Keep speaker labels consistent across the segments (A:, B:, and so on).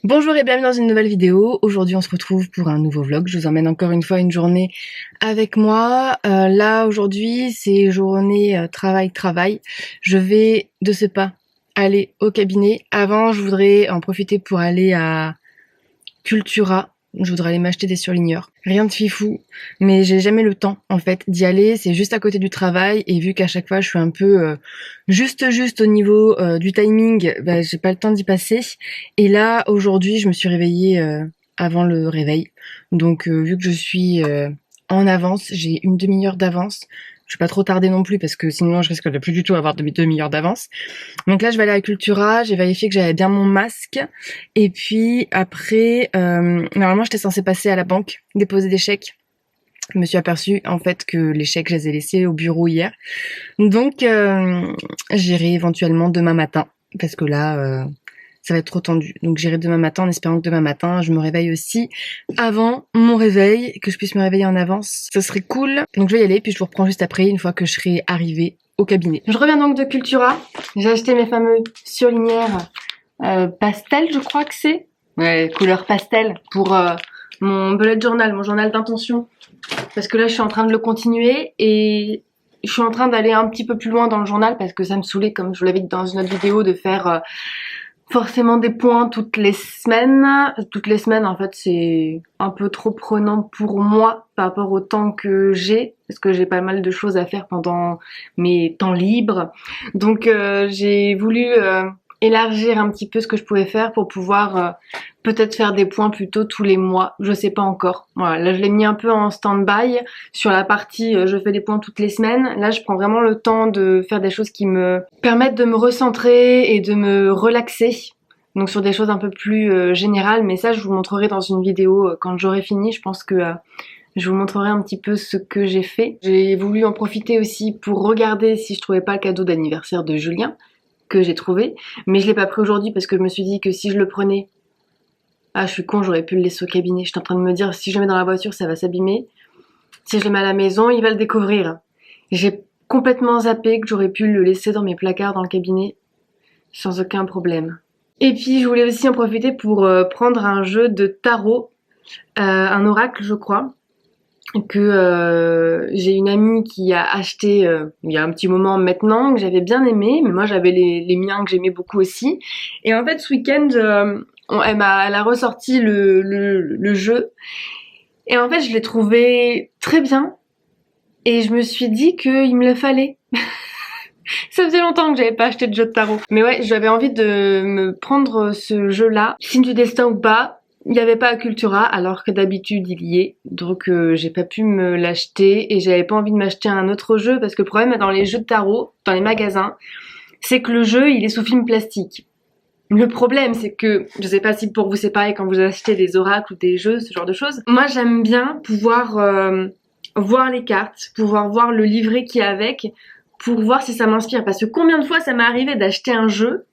A: Bonjour et bienvenue dans une nouvelle vidéo. Aujourd'hui on se retrouve pour un nouveau vlog. Je vous emmène encore une fois une journée avec moi. Là aujourd'hui c'est journée travail. Je vais de ce pas aller au cabinet. Avant je voudrais en profiter pour aller à Cultura. Je voudrais aller m'acheter des surligneurs. Rien de fifou, mais j'ai jamais le temps en fait d'y aller. C'est juste à côté du travail et vu qu'à chaque fois je suis un peu juste au niveau du timing, bah, j'ai pas le temps d'y passer. Et là aujourd'hui je me suis réveillée avant le réveil. Donc vu que je suis en avance, j'ai une demi-heure d'avance. Je vais pas trop tarder non plus parce que sinon je risque de plus du tout avoir de demi-heure d'avance. Donc là je vais aller à Cultura, j'ai vérifié que j'avais bien mon masque et puis après normalement j'étais censée passer à la banque, déposer des chèques. Je me suis aperçue en fait que les chèques je les ai laissés au bureau hier. Donc j'irai éventuellement demain matin parce que là ça va être trop tendu. Donc j'irai demain matin en espérant que demain matin je me réveille aussi avant mon réveil, que je puisse me réveiller en avance. Ça serait cool. Donc je vais y aller puis je vous reprends juste après une fois que je serai arrivée au cabinet. Je reviens donc de Cultura. J'ai acheté mes fameux surligneurs pastel, je crois que c'est. Ouais, couleur pastel pour mon bullet journal, mon journal d'intention. Parce que là je suis en train de le continuer et je suis en train d'aller un petit peu plus loin dans le journal parce que ça me saoulait, comme je vous l'avais dit dans une autre vidéo, de faire forcément des points toutes les semaines. Toutes les semaines en fait c'est un peu trop prenant pour moi par rapport au temps que j'ai. Parce que j'ai pas mal de choses à faire pendant mes temps libres. Donc j'ai voulu élargir un petit peu ce que je pouvais faire pour pouvoir peut-être faire des points plutôt tous les mois, je sais pas encore. Voilà, là je l'ai mis un peu en stand-by sur la partie je fais des points toutes les semaines. Là je prends vraiment le temps de faire des choses qui me permettent de me recentrer et de me relaxer. Donc sur des choses un peu plus générales, mais ça je vous montrerai dans une vidéo quand j'aurai fini. Je pense que je vous montrerai un petit peu ce que j'ai fait. J'ai voulu en profiter aussi pour regarder si je trouvais pas le cadeau d'anniversaire de Julien que j'ai trouvé, mais je l'ai pas pris aujourd'hui parce que je me suis dit que si je le prenais, ah je suis con, j'aurais pu le laisser au cabinet. J'étais en train de me dire si je le mets dans la voiture ça va s'abîmer, si je le mets à la maison il va le découvrir. J'ai complètement zappé que j'aurais pu le laisser dans mes placards dans le cabinet sans aucun problème. Et puis je voulais aussi en profiter pour prendre un jeu de tarot, un oracle je crois, que j'ai une amie qui a acheté il y a un petit moment maintenant, que j'avais bien aimé, mais moi j'avais les miens que j'aimais beaucoup aussi. Et en fait ce week-end elle a ressorti le jeu et en fait je l'ai trouvé très bien et je me suis dit qu'il me le fallait. Ça faisait longtemps que j'avais pas acheté de jeu de tarot. Mais ouais, j'avais envie de me prendre ce jeu-là. Signe du destin ou pas, il n'y avait pas à Cultura alors que d'habitude il y est. Donc j'ai pas pu me l'acheter et j'avais pas envie de m'acheter un autre jeu parce que le problème dans les jeux de tarot, dans les magasins, c'est que le jeu il est sous film plastique. Le problème c'est que, je sais pas si pour vous c'est pareil quand vous achetez des oracles ou des jeux, ce genre de choses. Moi j'aime bien pouvoir voir les cartes, pouvoir voir le livret qui est avec, pour voir si ça m'inspire. Parce que combien de fois ça m'est arrivé d'acheter un jeu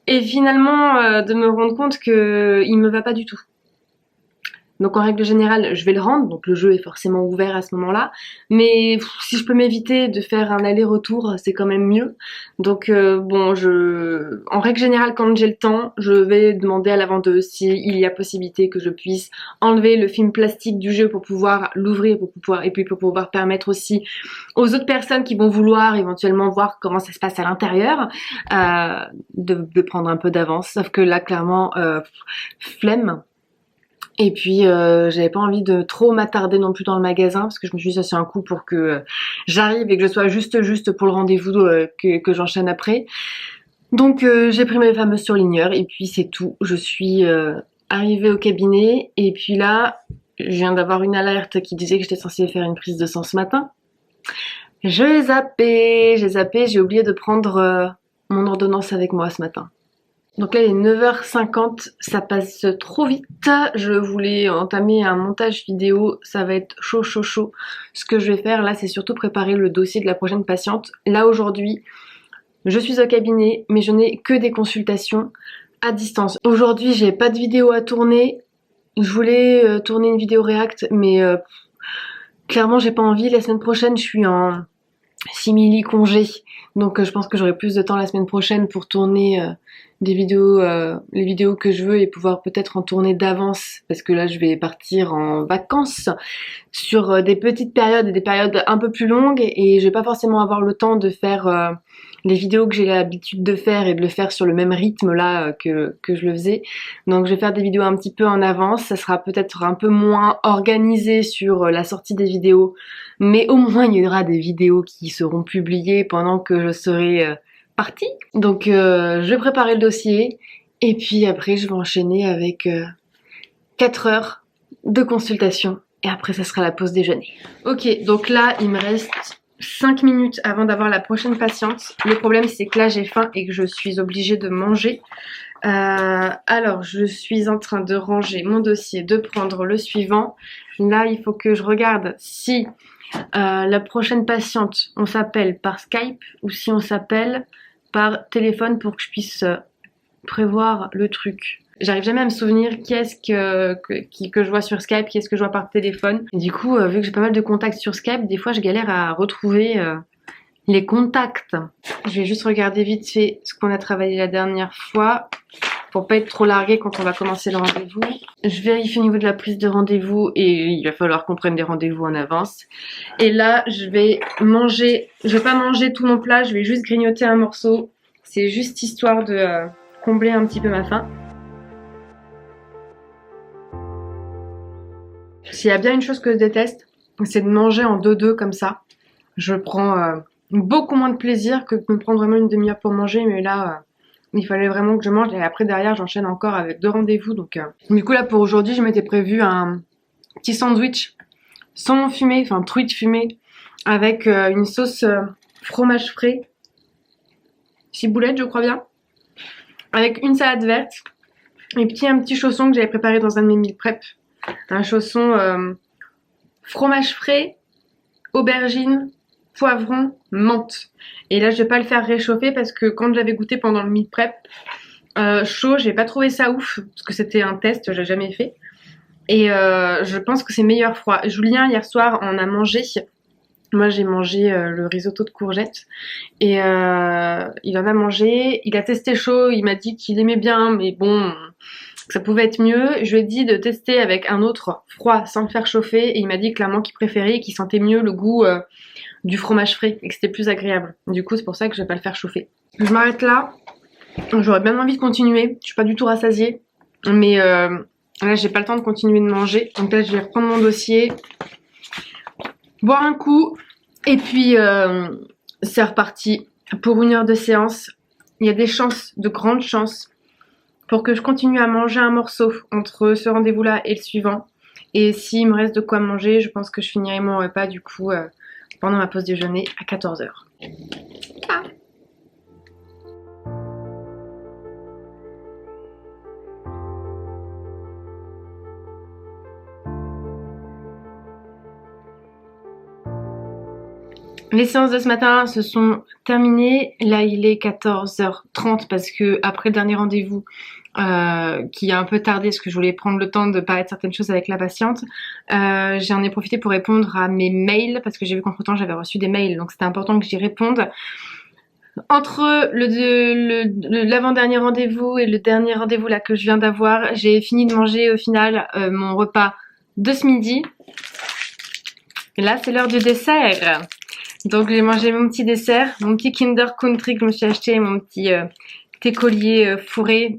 A: et finalement de me rendre compte qu'il me va pas du tout. Donc en règle générale, je vais le rendre, donc le jeu est forcément ouvert à ce moment-là. Mais si je peux m'éviter de faire un aller-retour, c'est quand même mieux. Donc bon, en règle générale, quand j'ai le temps, je vais demander à la vendeuse s'il y a possibilité que je puisse enlever le film plastique du jeu pour pouvoir l'ouvrir, et puis pour pouvoir permettre aussi aux autres personnes qui vont vouloir éventuellement voir comment ça se passe à l'intérieur, de prendre un peu d'avance. Sauf que là, clairement, flemme. Et puis j'avais pas envie de trop m'attarder non plus dans le magasin parce que je me suis dit ça c'est un coup pour que j'arrive et que je sois juste pour le rendez-vous que j'enchaîne après. Donc j'ai pris mes fameux surligneurs et puis c'est tout. Je suis arrivée au cabinet et puis là je viens d'avoir une alerte qui disait que j'étais censée faire une prise de sang ce matin. J'ai zappé, j'ai oublié de prendre mon ordonnance avec moi ce matin. Donc là il est 9h50, ça passe trop vite. Je voulais entamer un montage vidéo, ça va être chaud. Ce que je vais faire là c'est surtout préparer le dossier de la prochaine patiente. Là aujourd'hui, je suis au cabinet mais je n'ai que des consultations à distance. Aujourd'hui j'ai pas de vidéo à tourner. Je voulais tourner une vidéo React mais clairement j'ai pas envie. La semaine prochaine je suis en simili congé. Donc je pense que j'aurai plus de temps la semaine prochaine pour tourner les vidéos que je veux et pouvoir peut-être en tourner d'avance parce que là je vais partir en vacances sur des petites périodes et des périodes un peu plus longues et je vais pas forcément avoir le temps de faire les vidéos que j'ai l'habitude de faire et de le faire sur le même rythme là que je le faisais. Donc je vais faire des vidéos un petit peu en avance, ça sera peut-être un peu moins organisé sur la sortie des vidéos, mais au moins il y aura des vidéos qui seront publiées pendant que je serai partie. Donc je vais préparer le dossier et puis après je vais enchaîner avec 4 heures de consultation et après ça sera la pause déjeuner. Ok, donc là il me reste 5 minutes avant d'avoir la prochaine patiente. Le problème c'est que là j'ai faim et que je suis obligée de manger. Alors je suis en train de ranger mon dossier, de prendre le suivant. Là il faut que je regarde si la prochaine patiente on s'appelle par Skype ou si on s'appelle par téléphone pour que je puisse prévoir le truc. J'arrive jamais à me souvenir qui est-ce que je vois sur Skype, qui est-ce que je vois par téléphone. Et du coup, vu que j'ai pas mal de contacts sur Skype, des fois je galère à retrouver les contacts. Je vais juste regarder vite fait ce qu'on a travaillé la dernière fois pour pas être trop largué quand on va commencer le rendez-vous. Je vérifie au niveau de la prise de rendez-vous et il va falloir qu'on prenne des rendez-vous en avance. Et là, je vais manger, je vais pas manger tout mon plat, je vais juste grignoter un morceau. C'est juste histoire de combler un petit peu ma faim. S'il y a bien une chose que je déteste, c'est de manger en deux-deux comme ça. Je prends beaucoup moins de plaisir que de me prendre vraiment une demi-heure pour manger, mais là, il fallait vraiment que je mange. Et après, derrière, j'enchaîne encore avec 2 rendez-vous. Donc, du coup, là, pour aujourd'hui, je m'étais prévu un petit sandwich saumon fumé, enfin truite fumée, avec une sauce fromage frais, ciboulette, je crois bien, avec une salade verte, et un petit chausson que j'avais préparé dans un de mes meal prep. Un chausson fromage frais, aubergine, poivron, menthe. Et là je vais pas le faire réchauffer parce que quand je l'avais goûté pendant le meal prep chaud, j'ai pas trouvé ça ouf parce que c'était un test, j'ai jamais fait. Et je pense que c'est meilleur froid. Julien hier soir en a mangé. Moi j'ai mangé le risotto de courgettes et il en a mangé. Il a testé chaud, il m'a dit qu'il aimait bien, mais bon, que ça pouvait être mieux. Je lui ai dit de tester avec un autre froid sans le faire chauffer et il m'a dit clairement qu'il préférait et qu'il sentait mieux le goût du fromage frais et que c'était plus agréable. Du coup c'est pour ça que je vais pas le faire chauffer. Je m'arrête là. J'aurais bien envie de continuer. Je suis pas du tout rassasiée, mais là j'ai pas le temps de continuer de manger. Donc là je vais reprendre mon dossier, boire un coup et puis c'est reparti pour 1 heure de séance. Il y a des chances, de grandes chances, pour que je continue à manger un morceau entre ce rendez-vous-là et le suivant. Et s'il me reste de quoi manger, je pense que je finirai mon repas du coup pendant ma pause déjeuner à 14 h. Ah. Les séances de ce matin se sont terminées. Là, il est 14h30 parce que après le dernier rendez-vous qui a un peu tardé parce que je voulais prendre le temps de parler de certaines choses avec la patiente, j'en ai profité pour répondre à mes mails parce que j'ai vu qu'entre-temps j'avais reçu des mails, donc c'était important que j'y réponde. Entre l'avant-dernier rendez-vous et le dernier rendez-vous là que je viens d'avoir, j'ai fini de manger au final mon repas de ce midi. Et là, c'est l'heure du dessert. Donc j'ai mangé mon petit dessert, mon petit Kinder Country que je me suis acheté, mon petit thé collier fourré.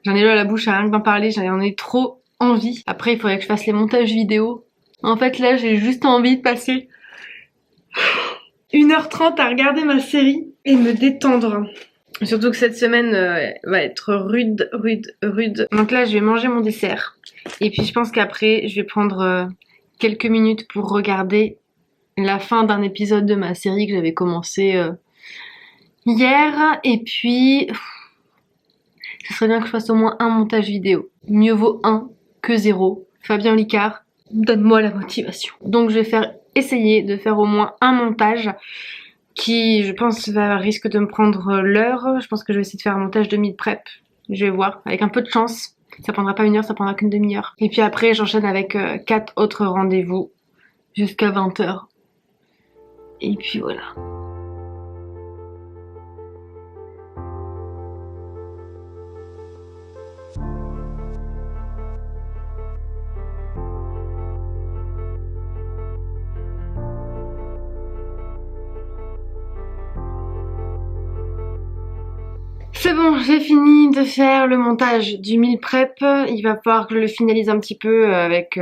A: J'en ai l'eau à la bouche à rien que d'en parler, j'en ai trop envie. Après il faudrait que je fasse les montages vidéo. En fait là j'ai juste envie de passer 1h30 à regarder ma série et me détendre. Surtout que cette semaine va être rude. Donc là je vais manger mon dessert. Et puis je pense qu'après je vais prendre quelques minutes pour regarder la fin d'un épisode de ma série que j'avais commencé hier. Et puis ce serait bien que je fasse au moins un montage vidéo. Mieux vaut 1 que 0. Fabien Licard, donne-moi la motivation. Donc je vais essayer de faire au moins un montage qui, je pense, risque de me prendre l'heure. Je pense que je vais essayer de faire un montage de meal prep. Je vais voir, avec un peu de chance. Ça prendra pas 1 heure, ça prendra qu'une demi-heure. Et puis après, j'enchaîne avec 4 autres rendez-vous jusqu'à 20 h. Et puis voilà. C'est bon, j'ai fini de faire le montage du meal prep. Il va falloir que je le finalise un petit peu avec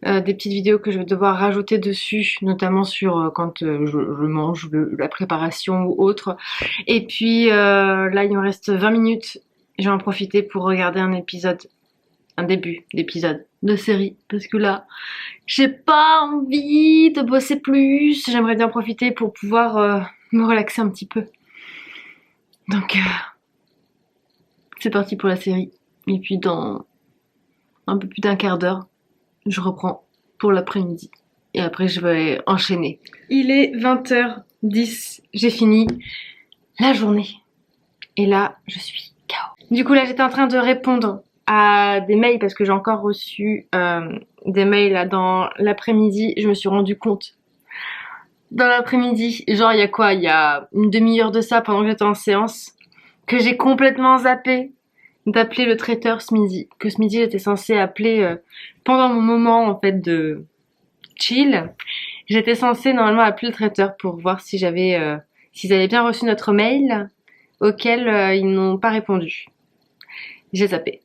A: des petites vidéos que je vais devoir rajouter dessus, notamment sur quand je mange, la préparation ou autre. Et puis là, il me reste 20 minutes. Je vais en profiter pour regarder un début d'épisode de série, parce que là, j'ai pas envie de bosser plus. J'aimerais bien profiter pour pouvoir me relaxer un petit peu. Donc, c'est parti pour la série. Et puis dans un peu plus d'un quart d'heure, je reprends pour l'après-midi. Et après, je vais enchaîner. Il est 20h10. J'ai fini la journée. Et là, je suis KO. Du coup, là, j'étais en train de répondre à des mails parce que j'ai encore reçu des mails là, dans l'après-midi. Je me suis rendu compte dans l'après-midi, genre il y a quoi? Il y a une demi-heure de ça pendant que j'étais en séance, que j'ai complètement zappé d'appeler le traiteur ce midi. Que ce midi j'étais censée appeler pendant mon moment en fait de chill. J'étais censée normalement appeler le traiteur pour voir si s'ils avaient bien reçu notre mail auquel ils n'ont pas répondu. J'ai zappé.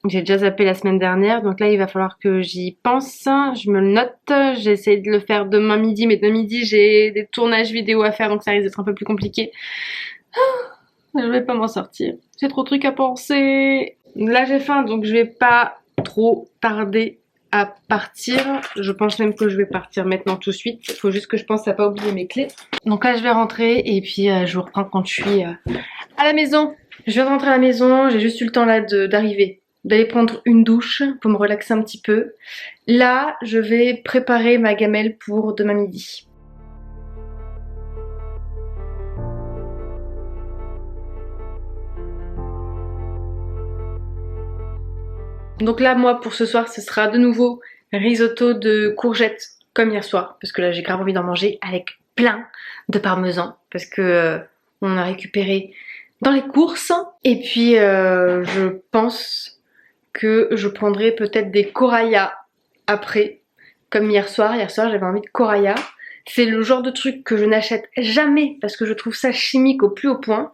A: J'ai déjà zappé la semaine dernière, donc là il va falloir que j'y pense, je me le note, j'ai essayé de le faire demain midi, mais demain midi j'ai des tournages vidéo à faire, donc ça risque d'être un peu plus compliqué. Je vais pas m'en sortir, j'ai trop de trucs à penser. Là j'ai faim, donc je vais pas trop tarder à partir. Je pense même que je vais partir maintenant tout de suite, faut juste que je pense à pas oublier mes clés. Donc là je vais rentrer et puis je vous reprends quand je suis à la maison. Je viens de rentrer à la maison, j'ai juste eu le temps là d'arriver, d'aller prendre une douche pour me relaxer un petit peu. Là, je vais préparer ma gamelle pour demain midi. Donc là, moi, pour ce soir, ce sera de nouveau risotto de courgettes, comme hier soir, parce que là, j'ai grave envie d'en manger avec plein de parmesan, parce que on a récupéré dans les courses. Et puis, je pense que je prendrai peut-être des koraya après, comme hier soir. Hier soir, j'avais envie de koraya. C'est le genre de truc que je n'achète jamais parce que je trouve ça chimique au plus haut point.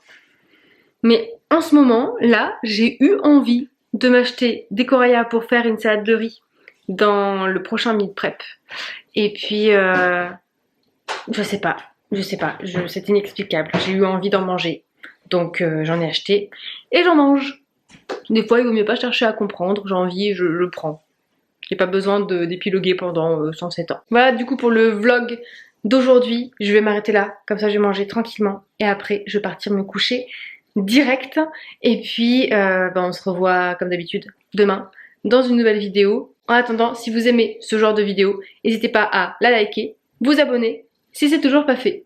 A: Mais en ce moment, là, j'ai eu envie de m'acheter des koraya pour faire une salade de riz dans le prochain meal prep. Et puis, je sais pas, c'est inexplicable. J'ai eu envie d'en manger, donc j'en ai acheté et j'en mange. Des fois, il vaut mieux pas chercher à comprendre. J'ai envie, je le prends. J'ai pas besoin d'épiloguer pendant 107 ans. Voilà, du coup, pour le vlog d'aujourd'hui, je vais m'arrêter là. Comme ça, je vais manger tranquillement. Et après, je vais partir me coucher direct. Et puis, on se revoit, comme d'habitude, demain, dans une nouvelle vidéo. En attendant, si vous aimez ce genre de vidéo, n'hésitez pas à la liker, vous abonner, si c'est toujours pas fait.